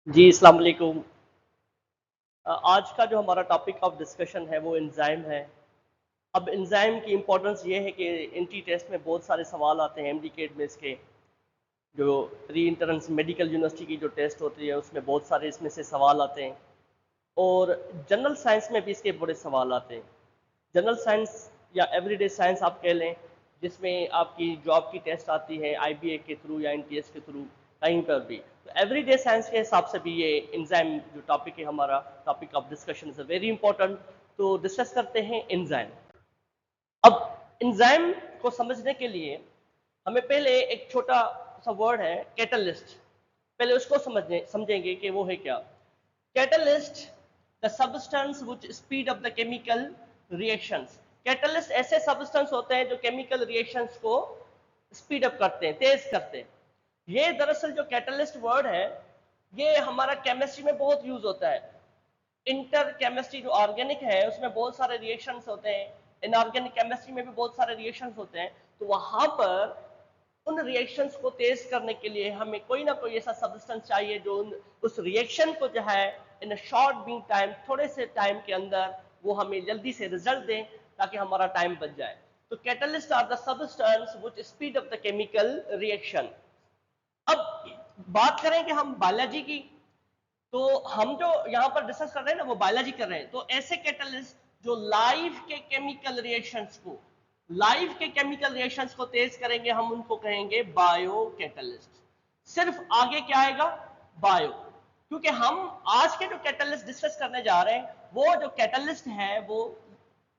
जी, अस्सलाम वालेकुम। आज का जो हमारा टॉपिक ऑफ डिस्कशन है वो एंजाइम है। अब एंजाइम की इम्पोर्टेंस ये है कि एंट्री टेस्ट में बहुत सारे सवाल आते हैं एमडीकेट में इसके, जो री एंट्रेंस मेडिकल यूनिवर्सिटी की जो टेस्ट होती है उसमें बहुत सारे इसमें से सवाल आते हैं और जनरल साइंस में भी इसके बड़े सवाल आते हैं। जनरल साइंस या एवरीडे साइंस आप कह लें, जिसमें आपकी जॉब की टेस्ट आती है आईबीए के थ्रू या एनटीएस के थ्रू, कहीं पर भी। तो एवरीडे साइंस के हिसाब से भी ये एंजाइम जो टॉपिक है हमारा topic of discussion is very important. तो डिस्कस करते हैं एंजाइम। अब एंजाइम को समझने के लिए हमें पहले एक छोटा सा वर्ड है कैटलिस्ट, पहले उसको समझेंगे कि वो है क्या। Catalyst, the substance which speed up the chemical reactions. Catalyst ऐसे सब्सटेंस होते हैं जो केमिकल रिएक्शंस को स्पीड अप करते हैं, तेज करते हैं। ये दरअसल जो कैटलिस्ट वर्ड है ये हमारा केमिस्ट्री में बहुत यूज होता है। इंटर केमिस्ट्री जो ऑर्गेनिक है उसमें बहुत सारे रिएक्शंस होते हैं, इनऑर्गेनिक केमिस्ट्री में भी बहुत सारे रिएक्शंस होते हैं। तो वहां पर उन रिएक्शंस को तेज करने के लिए हमें कोई ना कोई ऐसा सब्सटेंस चाहिए जो उस रिएक्शन को जो है इन शॉर्ट बीइंग टाइम, थोड़े से टाइम के अंदर वो हमें जल्दी से रिजल्ट दें ताकि हमारा टाइम बच जाए। तो catalyst are the substance which speed up the chemical reaction. अब बात करें कि हम बायोलॉजी की, तो हम जो यहाँ पर डिस्कस कर रहे हैं ना वो बायोलॉजी कर रहे हैं। तो ऐसे कैटलिस्ट जो लाइफ के केमिकल रिएक्शंस को तेज करेंगे हम उनको कहेंगे बायो कैटलिस्ट। सिर्फ आगे क्या आएगा, बायो। क्योंकि हम आज के जो कैटलिस्ट डिस्कस करने जा रहे हैं वो जो कैटलिस्ट है वो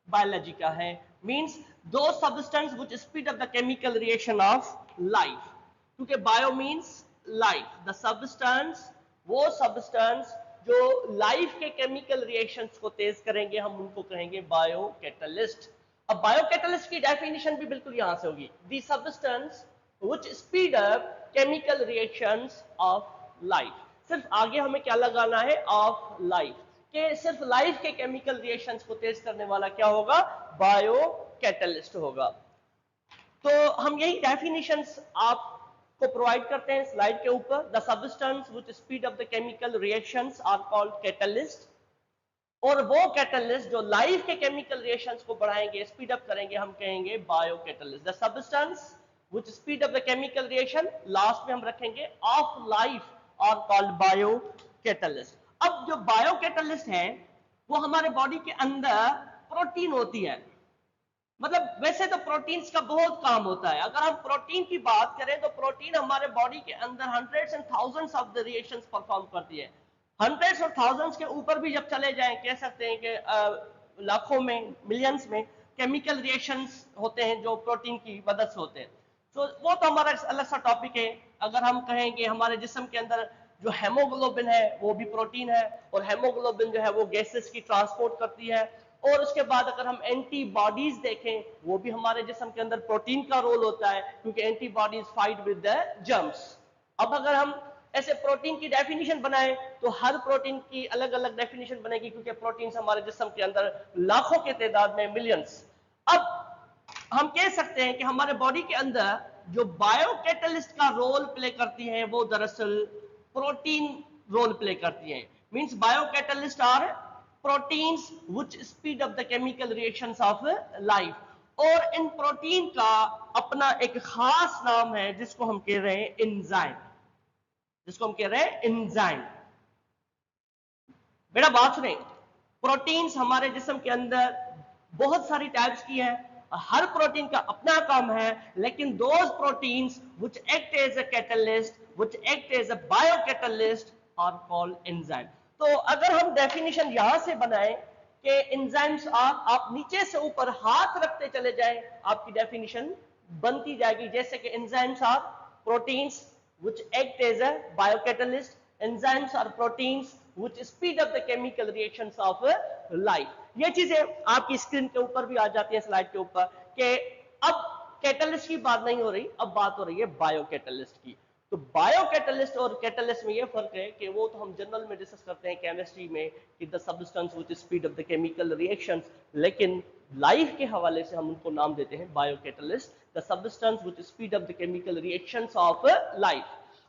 बायोलॉजी का है। मींस दो substance which speed up the chemical reaction of life. क्योंकि bio means life, the substance, वो सब्सटेंस जो लाइफ के केमिकल रिएक्शंस को तेज करेंगे हम उनको कहेंगे बायो कैटलिस्ट। अब बायो कैटलिस्ट की डेफिनेशन भी बिल्कुल यहां से होगी, the substance which speed up chemical reactions of life. सिर्फ आगे हमें क्या लगाना है, ऑफ लाइफ, कि सिर्फ लाइफ के केमिकल रिएक्शंस को तेज करने वाला क्या होगा, बायो कैटलिस्ट होगा। तो हम यही डेफिनेशंस आपको प्रोवाइड करते हैं स्लाइड के ऊपर। The substance which speed up the chemical reactions are called catalyst. और वो कैटलिस्ट जो लाइफ के केमिकल रिएक्शंस को बढ़ाएंगे, स्पीड अप करेंगे, हम कहेंगे bio catalyst. The substance which speed up the chemical reaction, last में हम रखेंगे of life, are called bio catalyst. अब जो बायो कैटलिस्ट है वो हमारे बॉडी के अंदर प्रोटीन होती है। मतलब वैसे तो प्रोटीन्स का बहुत काम होता है। अगर हम प्रोटीन की बात करें तो प्रोटीन हमारे बॉडी के अंदर hundreds and thousands of the reactions perform करती है। हंड्रेड्स और थाउजेंड्स के ऊपर भी जब चले जाएं, कह सकते हैं कि लाखों में, मिलियंस में केमिकल रिएक्शंस होते हैं जो प्रोटीन की मदद से होते हैं। तो वो तो हमारा अलग सा टॉपिक है। अगर हम कहेंगे हमारे जिस्म के अंदर जो हेमोग्लोबिन है वो भी प्रोटीन है, और हेमोग्लोबिन जो है वो गैसेस की ट्रांसपोर्ट करती है। और उसके बाद अगर हम एंटीबॉडीज देखें वो भी हमारे जिस्म के अंदर प्रोटीन का रोल होता है, क्योंकि antibodies fight with the germs. अब अगर हम ऐसे प्रोटीन की डेफिनेशन बनाएं तो हर प्रोटीन की अलग अलग डेफिनेशन बनेगी, क्योंकि प्रोटीन हमारे जिस्म के अंदर लाखों के तादाद में, मिलियंस। अब हम कह सकते हैं कि हमारे बॉडी के अंदर जो बायो कैटलिस्ट का रोल प्ले करती हैं वो दरअसल प्रोटीन रोल प्ले करती हैं। Means bio catalyst are proteins which speed up the chemical reactions of life. और इन प्रोटीन का अपना एक खास नाम है जिसको हम कह रहे हैं एंजाइम, जिसको हम कह रहे हैं एंजाइम। बेटा बात सुने, प्रोटीन्स हमारे जिस्म के अंदर बहुत सारी टाइप्स की है, हर प्रोटीन का अपना काम है, लेकिन those proteins which act as a catalyst, which act as a biocatalyst are called enzyme. तो अगर हम डेफिनेशन यहां से बनाएं कि एंजाइम्स आप नीचे से ऊपर हाथ रखते चले जाएं, आपकी डेफिनेशन बनती जाएगी। जैसे कि enzymes are proteins which act as a biocatalyst, enzymes are proteins which speed up the chemical reactions of life। ये चीजें आपकी स्क्रीन के ऊपर भी आ जाती है, स्लाइड के ऊपर, कि अब कैटलिस्ट की बात नहीं हो रही, अब बात हो रही है बायो कैटलिस्ट की। तो बायो कैटलिस्ट और कैटलिस्ट में ये फर्क है कि वो तो हम जनरल में डिस्कस करते हैं केमिस्ट्री में कि the substance which speed up the chemical reactions, लेकिन लाइफ के हवाले से हम उनको नाम देते हैं bio catalyst, the substance which speed up the chemical reactions of life.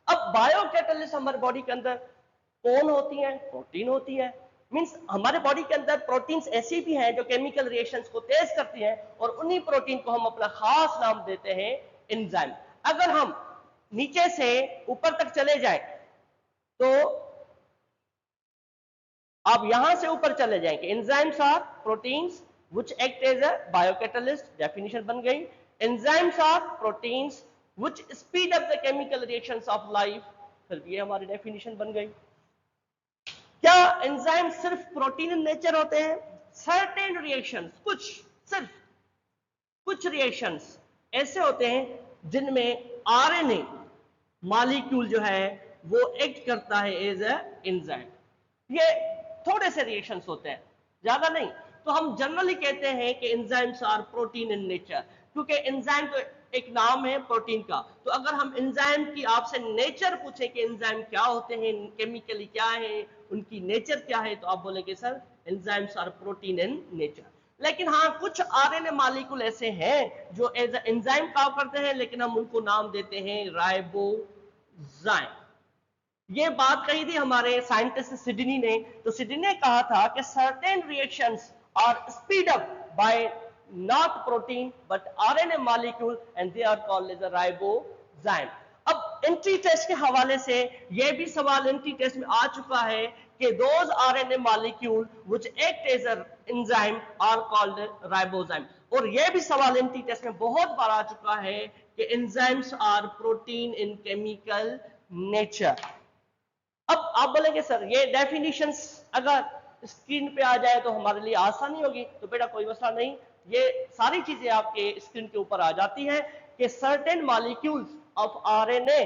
अब बायो कैटलिस्ट हमारे बॉडी के अंदर कौन होती हैं? प्रोटीन होती है। मींस हमारे बॉडी के अंदर प्रोटीन्स ऐसी भी हैं जो केमिकल रिएक्शंस को तेज करती हैं, और उन्हीं प्रोटीन को हम अपना खास नाम देते हैं एंजाइम। अगर हम नीचे से ऊपर तक चले जाएं तो आप यहां से ऊपर चले जाएंगे, enzymes are proteins which act as a biocatalyst, definition बन गई। Enzymes are proteins which speed up the chemical reactions of life, फिर ये हमारी डेफिनेशन बन गई। क्या एंजाइम सिर्फ प्रोटीन इन नेचर होते हैं? सर्टेन रिएक्शंस, सिर्फ कुछ रिएक्शंस ऐसे होते हैं जिनमें आरएनए मॉलिक्यूल जो है वो एक्ट करता है एज अ एंजाइम। ये थोड़े से रिएक्शंस होते हैं, ज्यादा नहीं। तो हम जनरली कहते हैं कि enzymes are protein in nature, क्योंकि एंजाइम तो एक नाम है प्रोटीन का। तो अगर हम एंजाइम की आपसे नेचर पूछें कि एंजाइम क्या होते हैं, केमिकली क्या है, उनकी नेचर क्या है, तो आप बोलेंगे sir enzymes are protein in nature. लेकिन हाँ, कुछ आरएनए मॉलिक्यूल ऐसे हैं जो एज एंजाइम काम करते हैं, लेकिन हम उनको नाम देते हैं राइबोजाइम। ये बात कही थी हमारे साइंटिस्ट सिडनी ने। तो सिडनी ने कहा था कि certain reactions are speed up by not protein but RNA molecule and they are called as a ribozyme. अब एंट्री टेस्ट के हवाले से यह भी सवाल एंट्री टेस्ट में आ चुका है कि those RNA molecule which act as a enzyme are called ribozyme. और यह भी सवाल एंट्री टेस्ट में बहुत बार आ चुका है कि enzymes are protein in chemical nature. अब आप बोलेंगे सर ये डेफिनेशंस अगर स्क्रीन पे आ जाए तो हमारे लिए आसानी होगी। तो बेटा कोई मसला नहीं, ये सारी चीजें आपके स्क्रीन के ऊपर आ जाती हैं कि certain molecules of RNA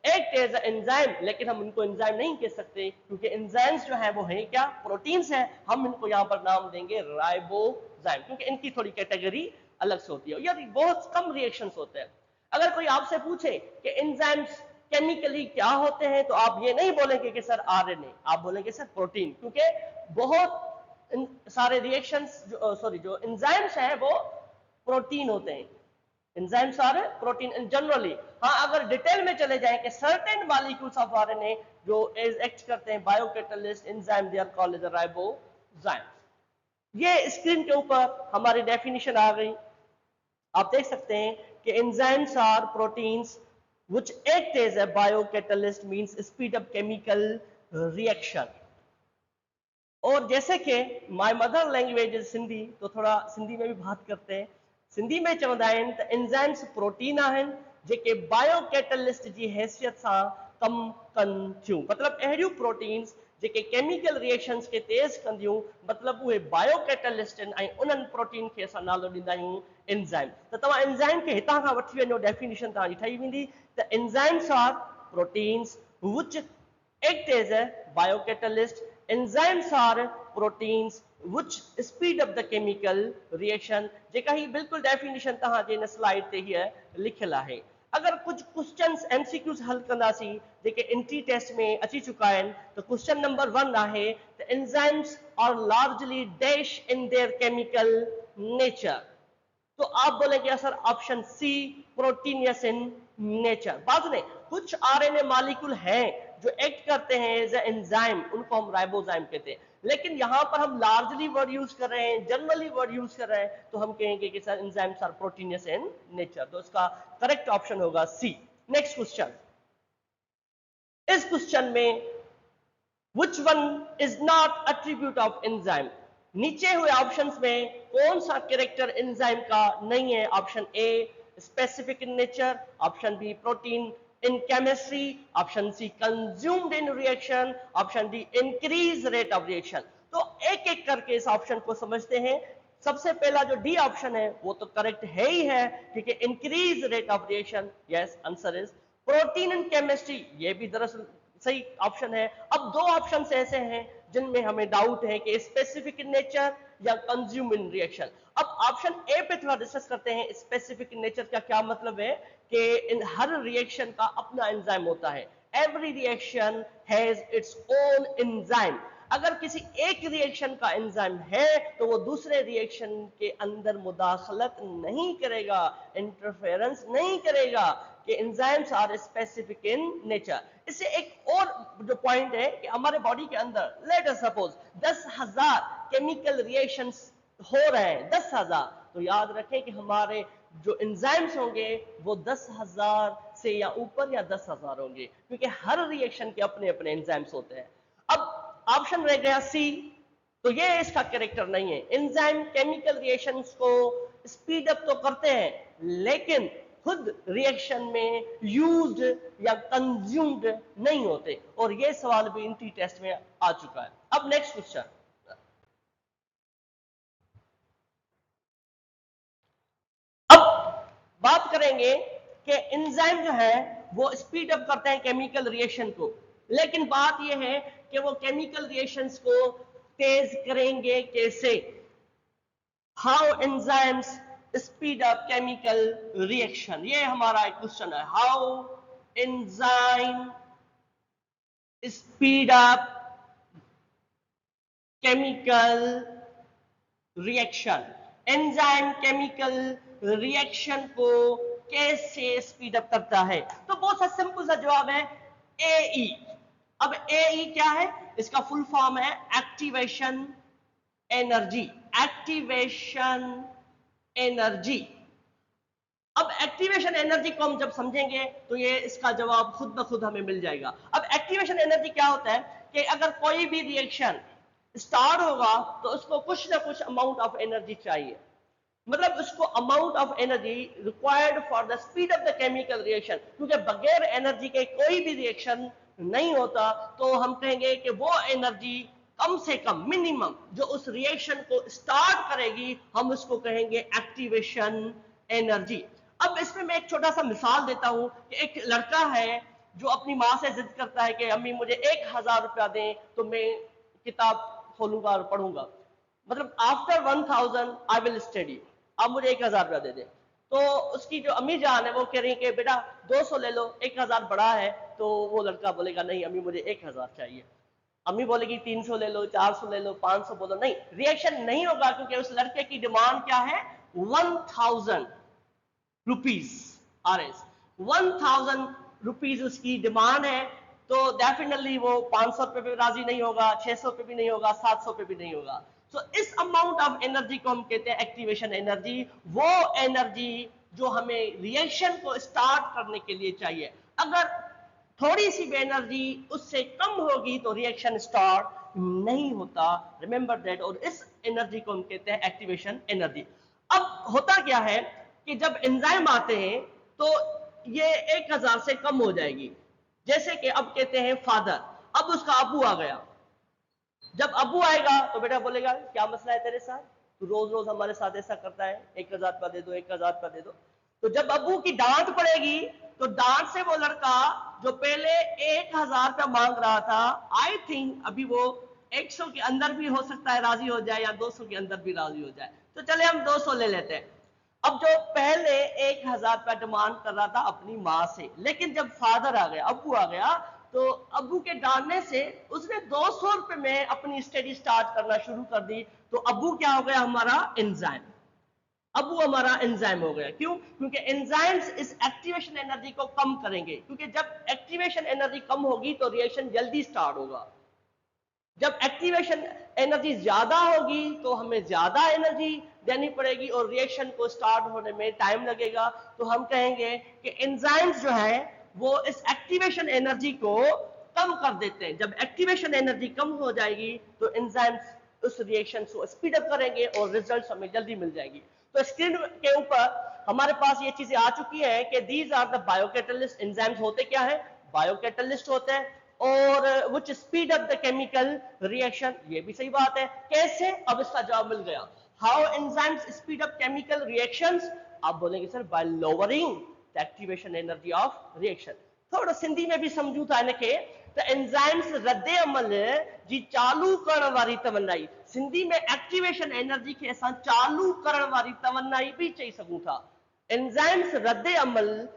act as enzyme, लेकिन हम इनको एंजाइम नहीं कह सकते क्योंकि एंजाइम्स जो है वो है क्या, प्रोटीन्स हैं। हम इनको यहाँ पर नाम देंगे राइबोजाइम, क्योंकि इनकी थोड़ी कैटेगरी अलग से होती है, यार बहुत कम रिएक्शंस होते हैं। अगर कोई आपसे पूछे कि एंजाइम्स केमिकली क्या होते हैं, तो आप ये नहीं बोलेंगे कि सर आरएनए, आप बोलेंगे सर प्रोटीन, क्योंकि बहुत सारे रिएक्शंस जो एंजाइम्स हैं वो प्रोटीन होते हैं। Enzymes are protein generally. हाँ, अगर डिटेल में चले जाएं कि सर्टेन मॉलिक्यूल्स ऑफ आरएनए जो एक्ट करते हैं biocatalyst enzyme, they are called as ribozyme. ये स्क्रीन के ऊपर हमारी डेफिनेशन आ गई। आप देख सकते हैं कि enzymes are proteins which act as a biocatalyst, means speed up chemical reaction। और जैसे कि my mother language is Sindhi, तो थोड़ा सिंधी में भी बात करते हैं। सिंधी में चवंदा आहिनि त एंजाइम्स प्रोटीन आहिनि जेके बायोकैटलिस्ट जी हैसियत सां कम कनि थियूं। मतलब अहिड़ियूं प्रोटीन्स जेके केमिकल रिएक्शंस के तेज कंदियूं, मतलब उहे बायोकैटलिस्ट आहिनि ऐं उन्हनि प्रोटीन खे असां नालो ॾींदा आहियूं एंजाइम। त तव्हां एंजाइम खे हितां खां वठी वञो, डेफिनेशन तव्हांजी ठही वेंदी त enzymes are proteins which act as a biocatalyst. Enzymes are proteins which speed up the chemical reaction। जेका ही बिल्कुल डेफिनेशन तव्हांजे इन स्लाइड ते हीअ लिखियल आहे। अगर कुछ क्वेश्चंस एमसीक्यूज हल कंदासीं जेके एंट्री टेस्ट में अची चुका आहिनि, तो क्वेश्चन नंबर 1 आहे त enzymes are largely dash in their chemical nature. तो आप बोलेंगे sir option C proteinaceous in nature. बात नहीं, कुछ आरएनए मॉलिक्यूल हैं जो एक्ट करते हैं एज ए एंजाइम, उनको हम राइबोजाइम कहते हैं। लेकिन यहां पर हम लार्जली वर्ड यूज कर रहे हैं, जनरली वर्ड यूज कर रहे हैं, तो हम कहेंगे कि sir enzymes are proteinaceous in nature. तो इसका करेक्ट ऑप्शन होगा सी। नेक्स्ट क्वेश्चन, इस क्वेश्चन में which one is not attribute of enzyme। नीचे हुए ऑप्शंस में कौन सा कैरेक्टर एंजाइम का नहीं है? Option A specific in nature, option B protein in chemistry, option C consumed in reaction, option D increase rate of reaction. तो एक एक करके इस ऑप्शन को समझते हैं। सबसे पहला जो डी ऑप्शन है वो तो करेक्ट है ही है, क्योंकि increase rate of reaction, yes answer is protein in chemistry, ये भी दरअसल सही ऑप्शन है। अब दो ऑप्शन ऐसे हैं जिनमें हमें डाउट है कि स्पेसिफिक इन नेचर या कंज्यूम इन रिएक्शन। अब ऑप्शन ए पे थोड़ा डिस्कस करते हैं। स्पेसिफिक इन नेचर का क्या मतलब है कि इन हर रिएक्शन का अपना एंजाइम होता है। Every reaction has its own enzyme. अगर किसी एक रिएक्शन का एंजाइम है तो वो दूसरे रिएक्शन के अंदर मुदाखलत नहीं करेगा, इंटरफेरेंस नहीं करेगा, कि enzymes are specific in nature. इससे एक और जो पॉइंट है कि हमारे बॉडी के अंदर let us suppose 10,000 chemical reactions हो रहे हैं, 10,000, तो याद रखें कि हमारे जो एंजाइम्स होंगे वो 10,000 से या ऊपर या 10,000 होंगे, क्योंकि हर रिएक्शन के अपने अपने एंजाइम्स होते हैं। अब ऑप्शन रह गया सी, तो ये इसका कैरेक्टर नहीं है। एंजाइम केमिकल रिएक्शंस को स्पीड अप तो करते हैं लेकिन खुद रिएक्शन में यूज्ड या कंज्यूम्ड नहीं होते, और ये सवाल भी इंट्री टेस्ट में आ चुका है। अब नेक्स्ट क्वेश्चन, अब बात करेंगे कि एंजाइम जो है वो स्पीड अप करते हैं केमिकल रिएक्शन को, लेकिन बात यह है कि वो केमिकल रिएक्शंस को तेज करेंगे कैसे? How enzymes speed up chemical reaction, ये हमारा एक क्वेश्चन है। How enzyme speed up chemical reaction, enzyme chemical reaction को कैसे स्पीड अप करता है? तो बहुत सा सिंपल सा जवाब है एई। अब एई क्या है? इसका फुल फॉर्म है एक्टिवेशन एनर्जी, एक्टिवेशन एनर्जी। अब एक्टिवेशन एनर्जी को हम जब समझेंगे तो ये इसका जवाब खुद ब खुद हमें मिल जाएगा। अब एक्टिवेशन एनर्जी क्या होता है कि अगर कोई भी रिएक्शन स्टार्ट होगा तो उसको कुछ ना कुछ अमाउंट ऑफ एनर्जी चाहिए, मतलब उसको amount of energy required for the speed of the chemical reaction, क्योंकि बगैर एनर्जी के कोई भी रिएक्शन नहीं होता। तो हम कहेंगे कि वो एनर्जी कम से कम मिनिमम जो उस रिएक्शन को स्टार्ट करेगी, हम उसको कहेंगे एक्टिवेशन एनर्जी। अब इसमें मैं एक छोटा सा मिसाल देता हूं कि एक लड़का है जो अपनी माँ से जिद करता है कि अम्मी मुझे 1,000 रुपया दें तो मैं किताब खोलूंगा और पढ़ूंगा, मतलब आफ्टर 1,000 आई विल स्टडी, आप मुझे 1,000 रुपया दे दें। तो उसकी जो अम्मी जान है वो कह रही है कि बेटा 200 ले लो, 1,000 बड़ा है। तो वो लड़का बोलेगा नहीं अम्मी मुझे 1,000 चाहिए। अम्मी बोलेगी 300 ले लो, 400 ले लो, 500 बोलो, नहीं, रिएक्शन नहीं होगा, क्योंकि उस लड़के की डिमांड क्या है? 1,000 रुपीज, आर एस 1,000 रुपीज उसकी डिमांड है। तो डेफिनेटली वो 500 रुपए पे राजी नहीं होगा, 600 पे भी नहीं होगा, 700 पे भी नहीं होगा। तो इस अमाउंट ऑफ एनर्जी को हम कहते हैं एक्टिवेशन एनर्जी, वो एनर्जी जो हमें रिएक्शन को स्टार्ट करने के लिए चाहिए। अगर थोड़ी सी भी एनर्जी उससे कम होगी तो रिएक्शन स्टार्ट नहीं होता, रिमेंबर दैट। और इस एनर्जी को हम कहते हैं एक्टिवेशन एनर्जी। अब होता क्या है कि जब एंजाइम आते हैं तो ये 1,000 से कम हो जाएगी। जैसे कि अब कहते हैं फादर, अब उसका अबू आ गया। जब अबू आएगा तो बेटा बोलेगा क्या मसला है तेरे साथ, तू रोज रोज हमारे साथ ऐसा करता है, 1,000 रुपया दे दो, 1,000 रुपया दे दो। तो जब अबू की डांट पड़ेगी तो डांट से वो लड़का जो पहले 1,000 रुपया मांग रहा था, आई थिंक अभी वो 100 के अंदर भी हो सकता है राजी हो जाए, या 200 के अंदर भी राजी हो जाए। तो चले हम 200 ले लेते हैं। अब जो पहले 1,000 रुपया डिमांड कर रहा था अपनी माँ से, लेकिन जब फादर आ गया, अबू आ गया, तो अबू के डालने से उसने 200 रुपए में अपनी स्टडी स्टार्ट करना शुरू कर दी। तो अबू क्या हो गया? हमारा एंजाइम। अबू हमारा एंजाइम हो गया। क्यों? क्योंकि एंजाइम्स इस एक्टिवेशन एनर्जी को कम करेंगे, क्योंकि जब एक्टिवेशन एनर्जी कम होगी तो रिएक्शन जल्दी स्टार्ट होगा। जब एक्टिवेशन एनर्जी ज्यादा होगी तो हमें ज्यादा एनर्जी देनी पड़ेगी और रिएक्शन को स्टार्ट होने में टाइम लगेगा। तो हम कहेंगे कि एंजाइम्स जो है वो इस एक्टिवेशन एनर्जी को कम कर देते हैं। जब एक्टिवेशन एनर्जी कम हो जाएगी तो एंजाइम्स उस रिएक्शन को स्पीड अप करेंगे और रिजल्ट हमें जल्दी मिल जाएगी। तो स्क्रीन के ऊपर हमारे पास ये चीजें आ चुकी है कि these are the biocatalyst. Enzymes होते क्या है? बायोकैटलिस्ट होते हैं, और which speed up the chemical reaction। ये भी सही बात है। कैसे? अब इसका जवाब मिल गया। How enzymes speed up chemical reactions? आप बोलेंगे sir by lowering the activation energy of reaction। थोड़ा सिंधी में भी समझू था इनके, तो एंजाइम्स रद्दे अमल जी चालू करण वारी तवनाई, सिंधी में एक्टिवेशन एनर्जी के असां चालू करण वारी तवनाई भी चई सघूं था। एंजाइम्स रद्दे अमल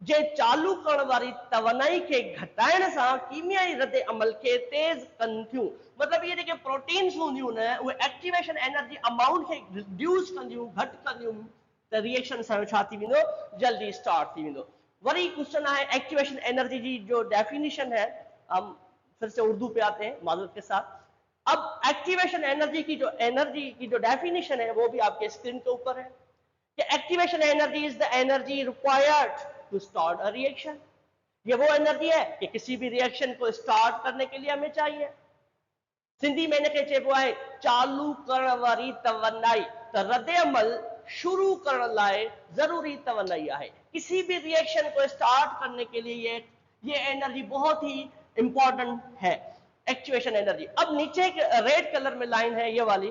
जे चालू करण वारी तवनाई के घटाइण सां कीमियाई रद्दे अमल के तेज कनि थियूं। मतलब ये जेके प्रोटीन्स हूंदियूं न, उहे एक्टिवेशन एनर्जी अमाउंट खे रिड्यूस कंदियूं, घटि कंदियूं, त रिएक्शन सां छा थी वेंदो? जल्दी स्टार्ट थी वेंदो। वरी क्वेश्चन आहे एक्टिवेशन एनर्जी जी जो डेफिनेशन है, हम फिर से उर्दू पे आते हैं माजूद के साथ। अब एक्टिवेशन एनर्जी की जो डेफिनेशन है वो भी आपके स्क्रीन के ऊपर है कि activation energy is the energy required to start a reaction. ये वो एनर्जी है कि किसी भी रिएक्शन को स्टार्ट करने के लिए हमें चाहिए। सिंधी में इनखे चइबो आहे चालू करण वारी तवनाई, तो रद्द अमल शुरू करण लाए जरूरी तवनाई है। किसी भी रिएक्शन को स्टार्ट करने के लिए ये एनर्जी बहुत ही इंपॉर्टेंट है, एक्टिवेशन एनर्जी। अब नीचे एक रेड कलर में लाइन है ये वाली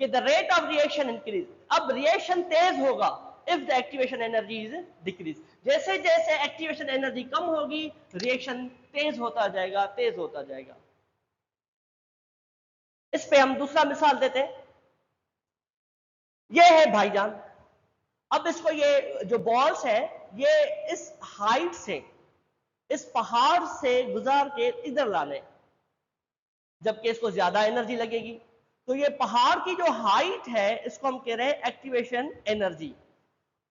कि the rate of reaction increase. अब रिएक्शन तेज होगा if the activation energy is decrease. जैसे जैसे एक्टिवेशन एनर्जी कम होगी रिएक्शन तेज होता जाएगा, तेज होता जाएगा। इस पे हम दूसरा मिसाल देते हैं। ये है भाईजान, अब इसको ये जो बॉल्स है ये इस हाइट से, इस पहाड़ से गुजार के इधर लाने, जबकि इसको ज्यादा एनर्जी लगेगी। तो ये पहाड़ की जो हाइट है इसको हम कह रहे हैं एक्टिवेशन एनर्जी।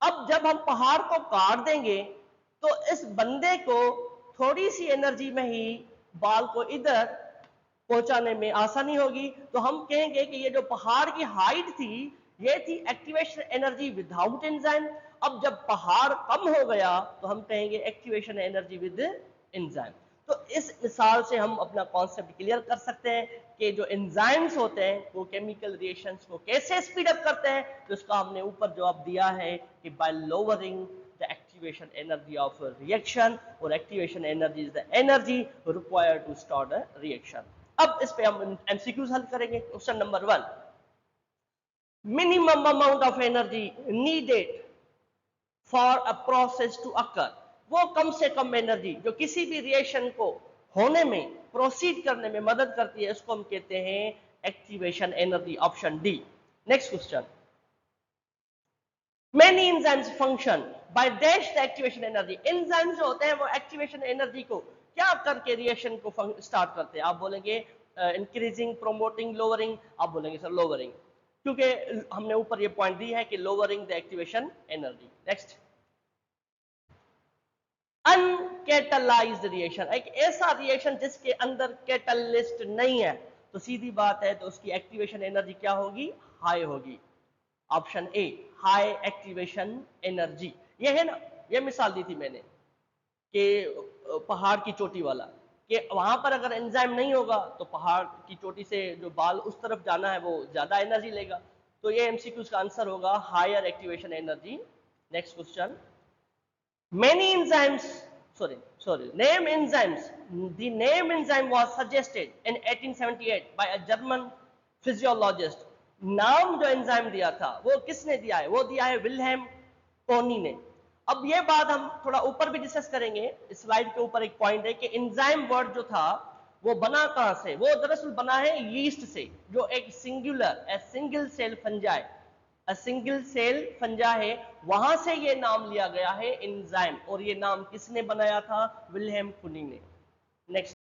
अब जब हम पहाड़ को काट देंगे तो इस बंदे को थोड़ी सी एनर्जी में ही बाल को इधर पहुंचाने में आसानी होगी। तो हम कहेंगे कि ये जो पहाड़ की हाइट थी ये थी एक्टिवेशन एनर्जी विदाउट एंजाइम। अब जब पहाड़ कम हो गया तो हम कहेंगे एक्टिवेशन एनर्जी विद एंजाइम। तो इस मिसाल से हम अपना कॉन्सेप्ट क्लियर कर सकते हैं कि जो एंजाइम्स होते हैं वो केमिकल रिएक्शंस को कैसे स्पीड अप करते हैं। तो इसका हमने ऊपर जवाब दिया है कि by lowering the activation energy of reaction, और activation energy is the energy required to start a reaction. अब इस पे हम एमसीक्यूज हल करेंगे। Question number 1, minimum amount of energy needed for a process to occur. वो कम से कम एनर्जी जो किसी भी रिएक्शन को होने में, प्रोसीड करने में मदद करती है, इसको हम कहते हैं activation energy, option D. Next question, many enzymes function by dash the activation energy. Enzymes जो होते हैं वो एक्टिवेशन एनर्जी को क्या करके रिएक्शन को स्टार्ट करते हैं। आप बोलेंगे इंक्रीजिंग, प्रोमोटिंग, लोअरिंग। आप बोलेंगे सर लोअरिंग, क्योंकि हमने ऊपर ये पॉइंट दी है कि lowering the activation energy. Next, uncatalysed reaction, एक ऐसा रिएक्शन जिसके अंदर कैटलिस्ट नहीं है, तो सीधी बात है तो उसकी एक्टिवेशन एनर्जी क्या होगी, हाई होगी। Option A, high activation energy. ये है ना, ये मिसाल दी थी मैंने कि पहाड़ की चोटी वाला, कि वहां पर अगर एंजाइम नहीं होगा तो पहाड़ की चोटी से जो बाल उस तरफ जाना है वो ज्यादा एनर्जी लेगा। तो ये एमसीक्यूज का आंसर होगा higher activation energy. Next question, many enzymes, name enzymes. The name enzyme was suggested in 1878 by a German physiologist. नाम जो एंजाइम दिया था वो किसने दिया है, वो दिया है विल्हेम कोनी ने। अब ये बात हम थोड़ा ऊपर भी डिस्कस करेंगे। स्लाइड के ऊपर एक पॉइंट है कि एंजाइम वर्ड जो था वो बना कहां से, वो दरअसल बना है यीस्ट से, जो एक singular single cell fungi, single cell fungi है, वहां से ये नाम लिया गया है एंजाइम। और ये नाम किसने बनाया था, विल्हेम कुनी ने। नेक्स्ट